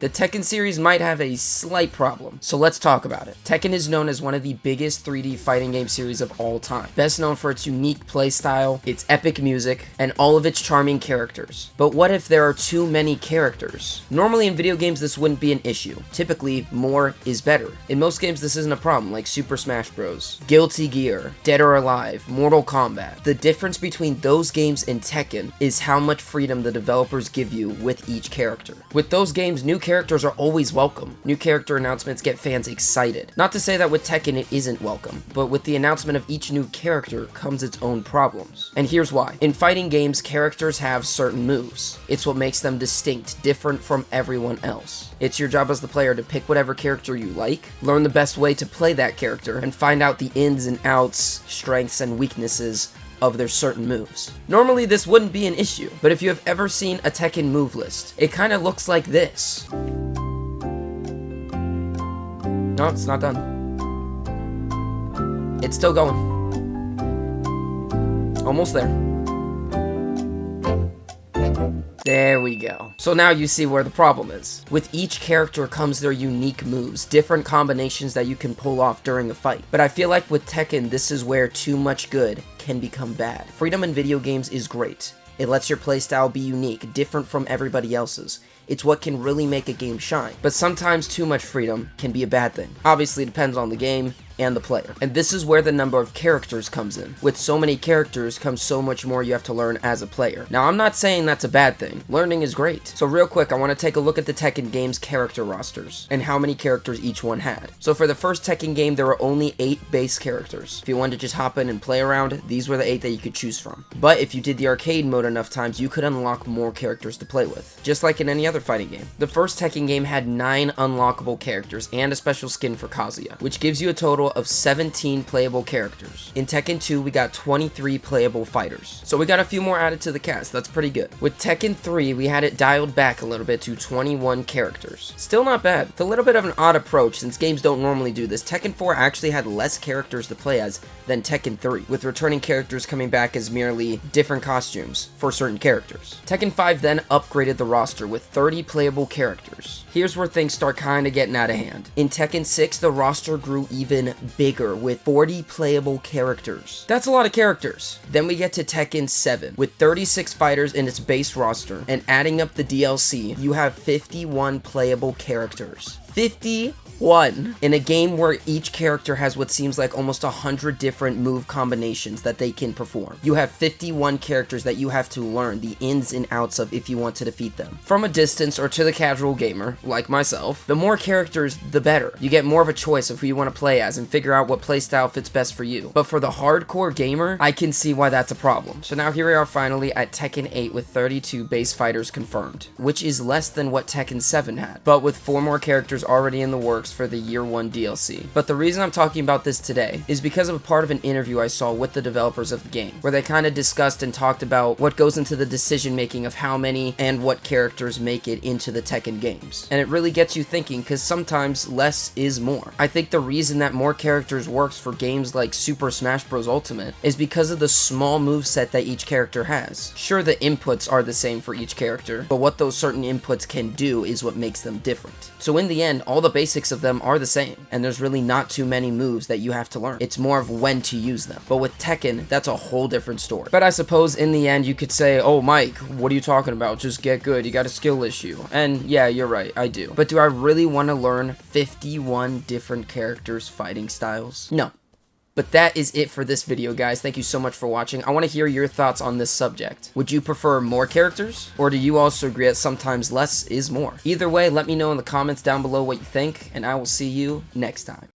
The Tekken series might have a slight problem, so let's talk about it. Tekken is known as one of the biggest 3D fighting game series of all time, best known for its unique playstyle, its epic music, and all of its charming characters. But what if there are too many characters? Normally in video games this wouldn't be an issue. Typically, more is better. In most games this isn't a problem, like Super Smash Bros., Guilty Gear, Dead or Alive, Mortal Kombat. The difference between those games and Tekken is how much freedom the developers give you with each character. With those games, new characters are always welcome. New character announcements get fans excited. Not to say that with Tekken it isn't welcome, but with the announcement of each new character comes its own problems. And here's why. In fighting games, characters have certain moves. It's what makes them distinct, different from everyone else. It's your job as the player to pick whatever character you like, learn the best way to play that character, and find out the ins and outs, strengths and weaknesses of their certain moves. Normally this wouldn't be an issue, but if you have ever seen a Tekken move list, it kind of looks like this. No, it's not done. It's still going. Almost there. There we go. So now you see where the problem is. With each character comes their unique moves, different combinations that you can pull off during a fight. But I feel like with Tekken, this is where too much good can become bad. Freedom in video games is great. It lets your playstyle be unique, different from everybody else's. It's what can really make a game shine. But sometimes too much freedom can be a bad thing. Obviously, it depends on the game and the player. And this is where the number of characters comes in. With so many characters comes so much more you have to learn as a player. Now, I'm not saying that's a bad thing. Learning is great. So real quick, I want to take a look at the Tekken game's character rosters and how many characters each one had. So for the first Tekken game, there were only 8 base characters. If you wanted to just hop in and play around, these were the 8 that you could choose from. But if you did the arcade mode enough times, you could unlock more characters to play with, just like in any other fighting game. The first Tekken game had 9 unlockable characters and a special skin for Kazuya, which gives you a total of 17 playable characters. In Tekken 2, we got 23 playable fighters. So we got a few more added to the cast. That's pretty good. With Tekken 3, we had it dialed back a little bit to 21 characters. Still not bad. It's a little bit of an odd approach since games don't normally do this. Tekken 4 actually had less characters to play as than Tekken 3, with returning characters coming back as merely different costumes for certain characters. Tekken 5 then upgraded the roster with 30 playable characters. Here's where things start kinda getting out of hand. In Tekken 6, the roster grew even bigger with 40 playable characters. That's a lot of characters. Then we get to Tekken 7 with 36 fighters in its base roster, and adding up the DLC, you have 51 playable characters. 51 in a game where each character has what seems like almost 100 different move combinations that they can perform. You have 51 characters that you have to learn the ins and outs of if you want to defeat them. From a distance or to the casual gamer, like myself, the more characters, the better. You get more of a choice of who you want to play as and figure out what playstyle fits best for you. But for the hardcore gamer, I can see why that's a problem. So now here we are finally at Tekken 8 with 32 base fighters confirmed, which is less than what Tekken 7 had, but with 4 more characters already in the works for the Year 1 DLC. But the reason I'm talking about this today is because of a part of an interview I saw with the developers of the game, where they kind of discussed and talked about what goes into the decision making of how many and what characters make it into the Tekken games. And it really gets you thinking, because sometimes less is more. I think the reason that more characters works for games like Super Smash Bros. Ultimate is because of the small moveset that each character has. Sure, the inputs are the same for each character, but what those certain inputs can do is what makes them different. So in the end, all the basics of them are the same, and there's really not too many moves that you have to learn. It's more of when to use them. But with Tekken, that's a whole different story. But I suppose in the end you could say, oh Mike, what are you talking about? Just get good, you got a skill issue. And yeah, you're right, I do. But do I really want to learn 51 different characters' fighting styles? No. But that is it for this video, guys. Thank you so much for watching. I want to hear your thoughts on this subject. Would you prefer more characters? Or do you also agree that sometimes less is more? Either way, let me know in the comments down below what you think, and I will see you next time.